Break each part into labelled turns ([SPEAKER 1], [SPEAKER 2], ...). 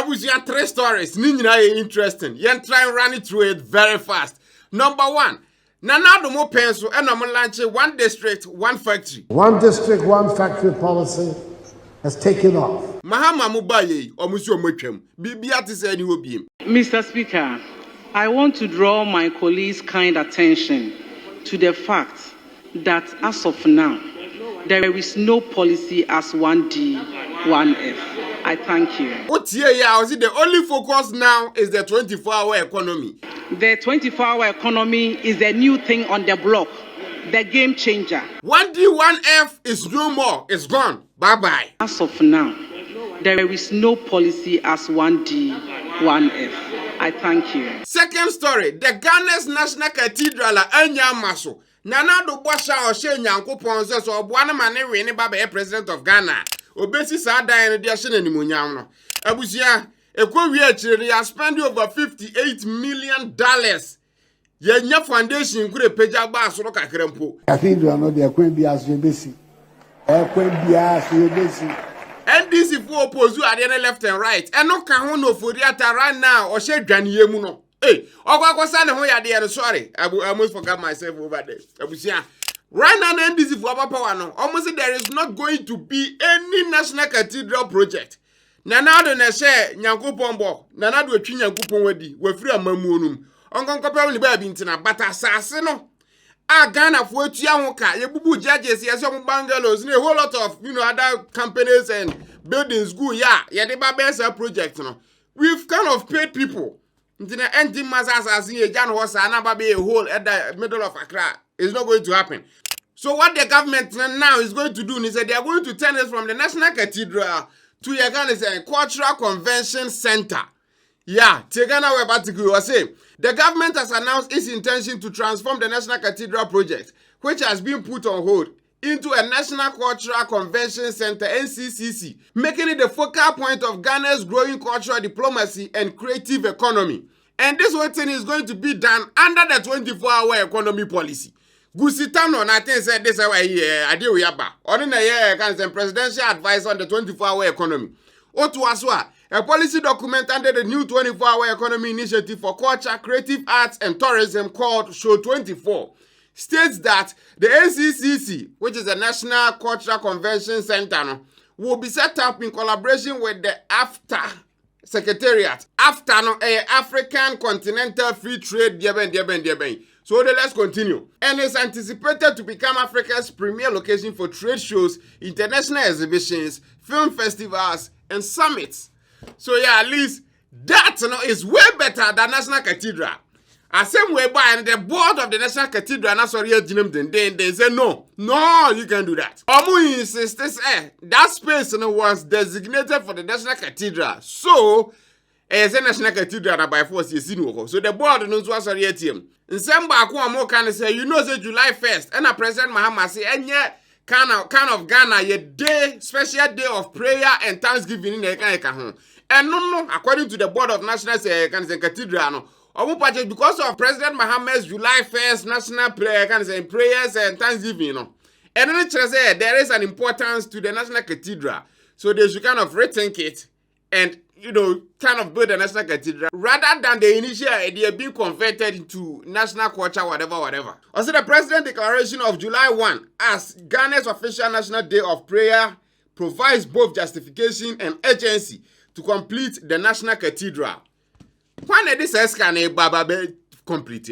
[SPEAKER 1] Abusia 3 stories. Ninja interesting. Yen try and run it through it very fast. Number 1. Nanado mo pencil and I'm launching 1 district, 1 factory.
[SPEAKER 2] 1 district, 1 factory policy has taken off.
[SPEAKER 1] Mahama mubaye or Monsieur Muchem. Bibiatis any obium.
[SPEAKER 3] Mr. Speaker, I want to draw my colleagues' kind attention to the fact that as of now, there is no policy as 1D, 1F. I thank you.
[SPEAKER 1] What year was it? The only focus now is the 24-hour economy.
[SPEAKER 3] The 24-hour economy is the new thing on the block, the game changer.
[SPEAKER 1] 1D, 1F is no more. It's gone. Bye-bye.
[SPEAKER 3] As of now, there is no policy as 1D, 1F. I thank you.
[SPEAKER 1] Second story, the Ghana's National Cathedral Anya Maso. Nana do Bosha or Shane Yankupon says or Buanamane Rene Baba, president of Ghana. Obesi Sada and the Ashen and Munyano. Abusia, a Korea has spent over $58 million. Yenya Foundation could a peja bass or Kakrempo.
[SPEAKER 2] Cathedral, no, the Aquembias, Yabesi. Aquembias, Yabesi.
[SPEAKER 1] NDC for oppose you at the left and right. And no Kahono for the right now or Shed Janiemuno. Hey, sorry, I almost forgot myself over there. Right now, NDC for power almost there is not going to be any national cathedral project. Nanado na share Nyankopombo, Nanado Chin Yankupon wedi, we free a mamunum. Uncle Copper baby intina, but assassino. Ghana for Tiamoka, Yabubu judges, yes, some bungalows, a whole lot of other companies and buildings go, yeah, the Babesa project. We've kind of paid people. Intina empty masses as in a Jan was a hole at the middle of Accra. It's not going to happen. So what the government now is going to do is that they are going to turn us from the National Cathedral to a Cultural Convention Center. Yeah, Tegana Webatiku was saying the government has announced its intention to transform the National Cathedral project, which has been put on hold, into a National Cultural Convention Center (NCCC), making it the focal point of Ghana's growing cultural diplomacy and creative economy. And this whole thing is going to be done under the 24-hour economy policy. Gusitano, I think said this I deal with Yaba. Ordinary presidential advice on the 24-hour economy. Otuaswa, a policy document under the new 24-hour economy initiative for culture, creative arts, and tourism called Show 24, states that the NCCC, which is the National Cultural Convention Center, will be set up in collaboration with the AFTA Secretariat. AFTA, African Continental Free Trade, So let's continue. And it's anticipated to become Africa's premier location for trade shows, international exhibitions, film festivals, and summits. So yeah, at least that is way better than National Cathedral. The same way by and the board of the National Cathedral, they say no, you can do that. Omu insists that space was designated for the National Cathedral. So as a National Cathedral by force so the board knows what's on team. In some back one can say say July 1st, and a President Mahama say and yet kind of Ghana a day, special day of prayer and thanksgiving in the and no, according to the board of National Cathedral, because of President Mahama's July 1st national prayer, prayers and thanksgiving, and then say there is an importance to the National Cathedral, so they should kind of rethink it and kind of build a National Cathedral rather than the initial idea being converted into national culture, whatever. Also, the President Declaration of July 1 as Ghana's official National Day of Prayer provides both justification and urgency to complete the National Cathedral. When this can complete,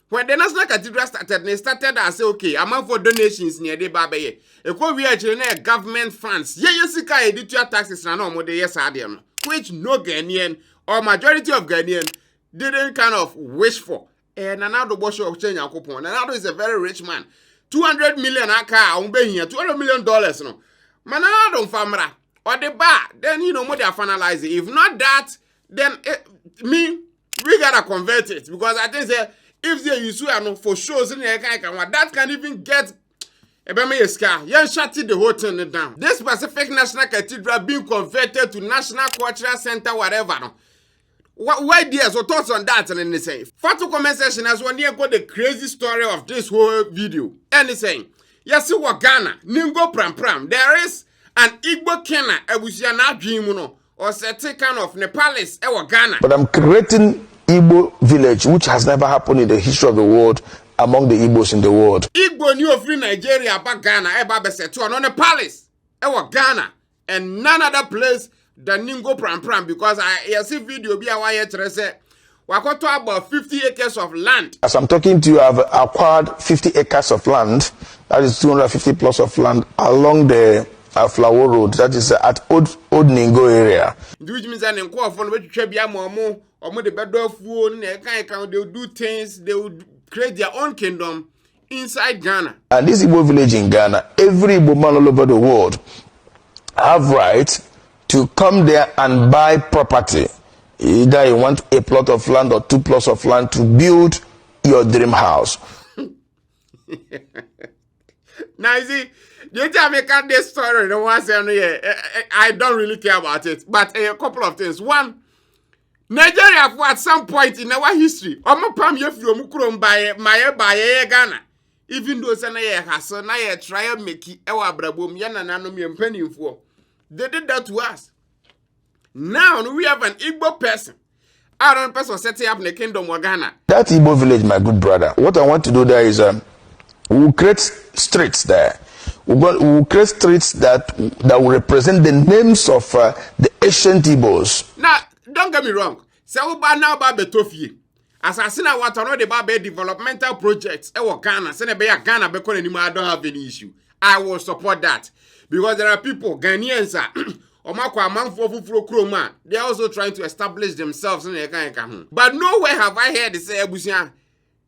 [SPEAKER 1] when the National Cathedral started, they started and say, okay, amount for donations near the Babaye. We are government funds. Sika editorial taxes and no more yes, which no Ghanaian or majority of Ghanaian didn't kind of wish for. And another boss of change and coupon. Another is a very rich man. 200 million aka here, $200 million. No. Manado famra or the bar, then more they are finalizing. If not that, then we gotta convert it because I think that if they use for shows in that can even get shutting the whole thing down. This specific National Cathedral being converted to National Cultural Center, whatever. What ideas or thoughts on that? And then they say, Fatu comment section as one year got the crazy story of this whole video. And they saying, yes, what Ghana, Ningo Pram. There is an Igbo Kena, Ebusiana Dreamuno, or set kind of Nepalese or Ghana.
[SPEAKER 4] But I'm creating Igbo village, which has never happened in the history of the world among the Igbos in the world.
[SPEAKER 1] Igbo knew of Nigeria about Ghana, Eba set to another palace, or Ghana, and none other place than Ningo Pram Pram, because I see video be a wire say we are talking about 50 acres of land.
[SPEAKER 4] As I'm talking to you, I've acquired 50 acres of land, that is 250 plus of land along the Flower Road, that is at Old Ningo area.
[SPEAKER 1] Which means that in Kwa for which Trebia Momo or the better phone, they will do things, they will create their own kingdom inside Ghana.
[SPEAKER 4] And this Igbo village in Ghana, every Igbo man all over the world have right to come there and buy property. Either you want a plot of land or 2 plots of land to build your dream house.
[SPEAKER 1] Now, you see, the time I got this story, the one saying, I don't really care about it. But a couple of things. One, Nigeria, at some point in our history, Pam Yefro by Ghana. Even though Sanaya has so now try and make it our brabum yana nanomi and penny for. They did that to us. Now we have an Igbo person. Our person setting up in the kingdom of Ghana.
[SPEAKER 4] That Igbo village, my good brother, what I want to do there is we'll create streets there. We'll create streets that will represent the names of the ancient Igbos.
[SPEAKER 1] Now, don't get me wrong. So now about Betofie. As I see now what I know about developmental projects, Ghana, Ghana, because anymore I don't have any issue. I will support that. Because there are people, Ghanaians, they are also trying to establish themselves in the But nowhere have I heard they say,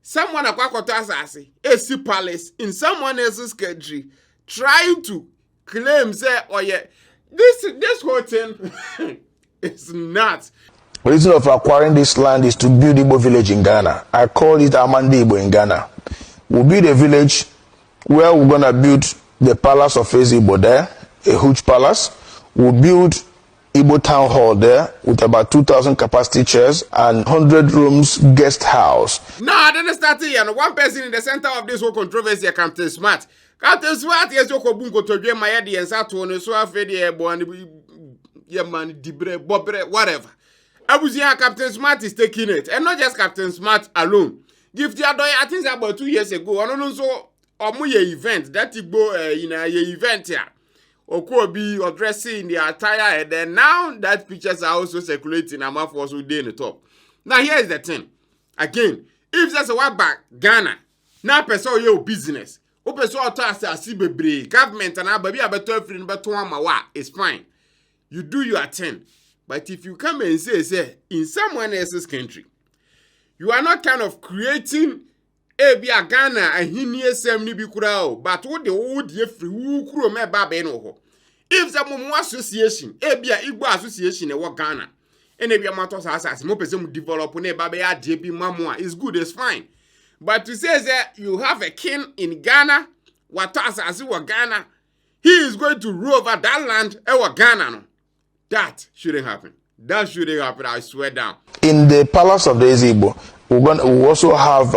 [SPEAKER 1] someone a sea palace in someone else's country trying to claim, say, oh yeah, this whole thing is not.
[SPEAKER 4] The reason of acquiring this land is to build Igbo village in Ghana. I call it Amande Igbo in Ghana. We'll build a village where we're going to build the palace of Igbo there, a huge palace. We'll build Igbo town hall there with about 2,000 capacity chairs and 100 rooms guest house.
[SPEAKER 1] No, I didn't start here. And one person in the center of this whole controversy, Captain Smart. Captain Smart, yes, you could bunko to dream my head and Saturn, so I fed the airborne, Bobre, whatever. I was here, Captain Smart is taking it. And not just Captain Smart alone. Give the other, I think about 2 years ago, and also, event, that Igbo, in a event here. Okobi or dressing in the attire, and then now that pictures are also circulating. I'm off also day in the top. Now here's the thing. Again, if there's a while back, Ghana, now pursue your business. O pursue our government and our baby it's fine. You do your thing. But if you come and say, in someone else's country, you are not kind of creating a Ghana and he near Semni Bikurao, but what the old free who me babeno. If some association, a Igbo association, a Ghana, and if your matters as more person develop on a babea JP Mamma is good, it's fine. But to say that you have a king in Ghana, what as you were Ghana, he is going to rule over that land, Ghana. No. That shouldn't happen. That shouldn't happen, I swear down. In
[SPEAKER 4] the palace of the Igbo, we also have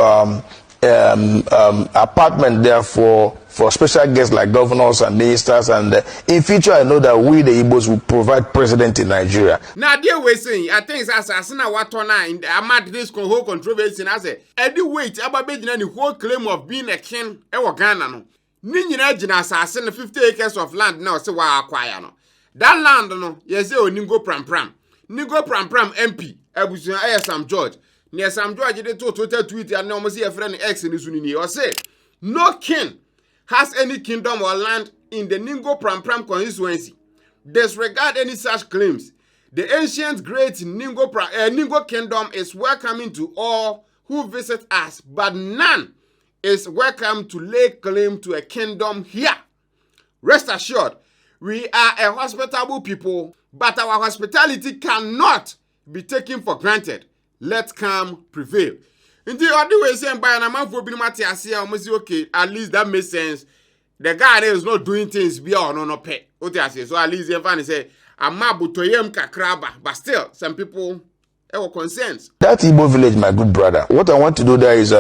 [SPEAKER 4] apartment there for special guests like governors and ministers, and in future I know that we the Igbos will provide president in Nigeria. Now dear we saying I think as asina watona in amad this whole controversy and I say any wait about the whole claim of being a king Ghana no. Ni nyina gina asase 50 acres of land now say wa acquire no. That land no yes say Ningo Pram Pram. Ningo Pram Pram MP Abusuan Sam George. Near Sam George did to tweet and almost a friend X in this unity or say no king has any kingdom or land in the Ningo Pram Pram constituency. Disregard any such claims. The ancient great Ningo kingdom is welcoming to all who visit us, but none is welcome to lay claim to a kingdom here. Rest assured, we are a hospitable people, but our hospitality cannot be taken for granted. Let calm prevail. Indeed, all the way saying by an amount for being almost okay, at least that makes sense. The guy there is not doing things beyond no pay. So at least the say I'm mabutoyem kakraba, but still some people have concerns. That Igbo village, my good brother, what I want to do there is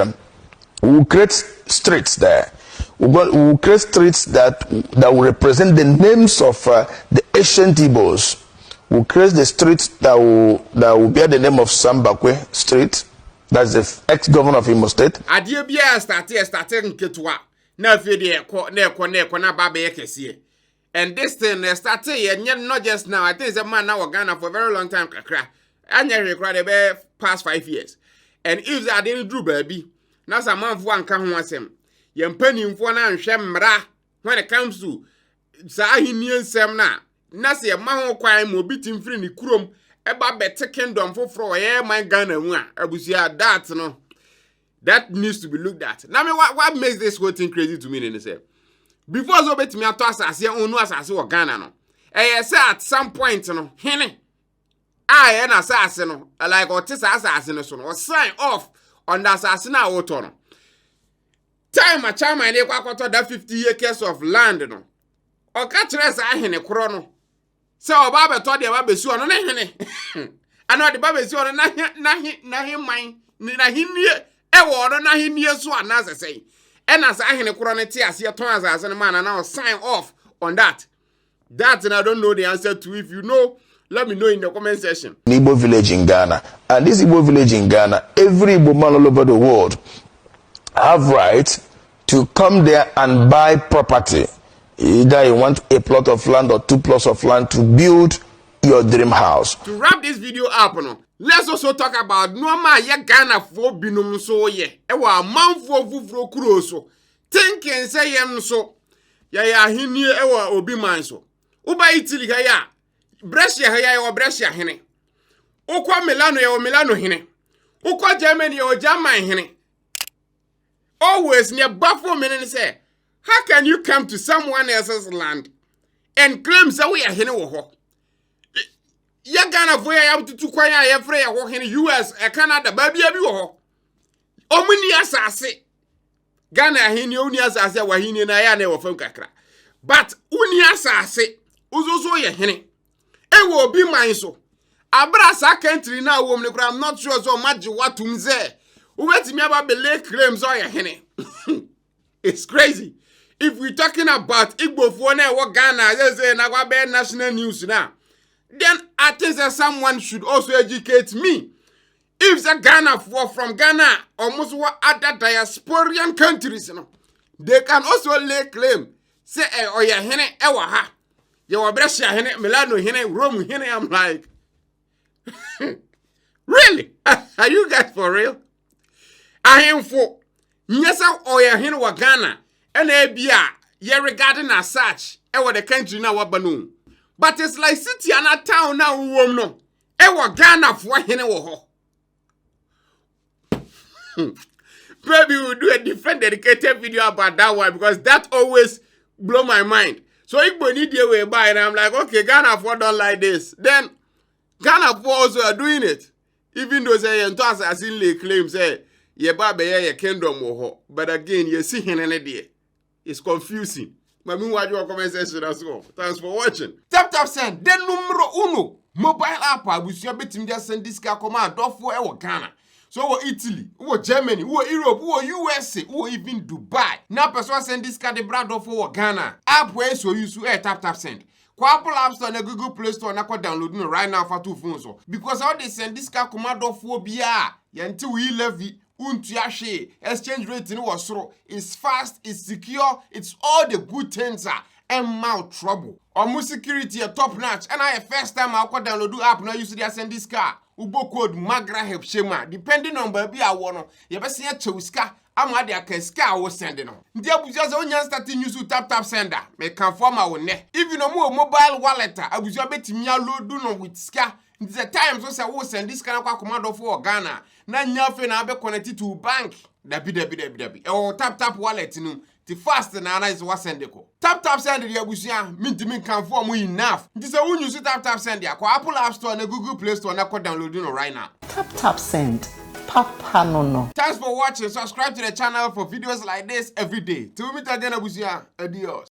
[SPEAKER 4] we'll create streets there. We'll create streets that will represent the names of the ancient Igbos. will create the street that will bear the name of Sambakwe Street. That's the ex-governor of Imo State.
[SPEAKER 1] Adie bia started nketwa. Na fe de ekọ na baba yekese. And this thing started not just now. I think it's a man now Ghana for a very long time kakra. Anya record the past 5 years. And if that didn't do baby, now some man for anka ho asem. Ye mpanimfo na nhwe mmra when it comes to saa hini nsem na se ye ma ho kwan mo bitim free ni kurom eba bete kingdom foforo ye man Ghana mu a abusia that needs to be looked at. Now me what makes this whole thing crazy to me in say before so betimi ato asase onu asase wo Ghana no say at some point no hene I na asase no like otisa asase no so no sign off on that asase na woto no time a chama ne kwakoto that 50 acres of land no o ka kire sa hene kro no se oba beto de ba besu ono na hene ana de ba besu ono na man na hinie e wo no na hinie so anase sei e na sa hene kro ne te ase ton asase no man na sign off on that and I don't know the answer to. If you know, let me know in the comment section.
[SPEAKER 4] Igbo village in Ghana, and this Igbo village in Ghana, every Igbo man all over the world have right to come there and buy property. Either you want a plot of land or 2 plots of land to build your dream house.
[SPEAKER 1] To wrap this video up, let's also talk about normal Ghana for binum so ye. Ewa man for vufro kuroso. Thinking say yem so. Ya hinie ewa obi man so. Uba Italy ya. Brescia ya wa Brescia hene. Ukwa Milano ya wa Milano hene. Ukwa Germany ya wa German hene. Always near Buffalo meaning say, how can you come to someone else's land and claim that we are hene wo ho? Ya Ghana for ya to kwa ya free ya ho hene US Canada baby abi wo ho. Omuni asase. Ghana hene uni asase wa hene na ya na wo fam kakra. But uni asase uzozo ye hene. Ewo obi man so. Abrasa country na wo mne kra I'm not sure so much what umze. Uwetimi aba bele claims o ye hene. It's crazy. If we're talking about Igbo for na Ghana, say na wa be national news now. Then I think that someone should also educate me. If the Ghana from Ghana almost what other diasporian countries, they can also lay claim. Say oh ya hene ewa ha. Ya wa Brescia hene, Milano hene, Rome hene. I'm like, really? Are you guys for real? I am for nyesa oh ya hene wa Ghana. And ebia ye regarding as such ewa the country na wa banu. But it's like city and a town now no. Ewa Ghana for hene wo ho. Maybe we'll do a different dedicated video about that one because that always blow my mind. So Igbo need your way by and I'm like, okay, Ghana for don't like this. Then Ghana for also are doing it. Even though say assassin claim say ye baba ye kingdom wo ho. But again, you see hene there. It's confusing. But meanwhile, your comment section as well. Thanks for watching. Tap send. Then numero uno. Mobile app. Abusia betim just send this car command. Don't for our Ghana. So Italy, Germany, Europe, USA, even Dubai. Now person send this car the brand of our Ghana. App where so you to tap send. Kwa Apple App Store and Google Play Store na kwa download right now for 2 phones. Because how they send this car command of bia. Yanti we levy. Exchange rate in Wasro is fast, it's secure, it's all the good things and mouth trouble. Almost security a top notch. And I first time I could download the app now you see they send this car. Ubo code Magraheb Shema. Depending on baby I want you better see a chowska. I'm at the ska was sending on. Dear Buzas on your starting use to tap sender. Make conform our neck. If you know more mobile wallet, I was your bet me load do no with ska. It's a time so I will send this kind of command for Ghana. Na nyafe na be connected to bank. Dabi. Oh tap wallet no. The fast na is what send ko. Tap send the abusia. Min can form enough. This is when you use tap send ya. Ko Apple App Store and Google Play Store na ko download no right now.
[SPEAKER 5] Tap send. Papa no.
[SPEAKER 1] Thanks for watching. Subscribe to the channel for videos like this every day. Till we meet again abusia. Adios.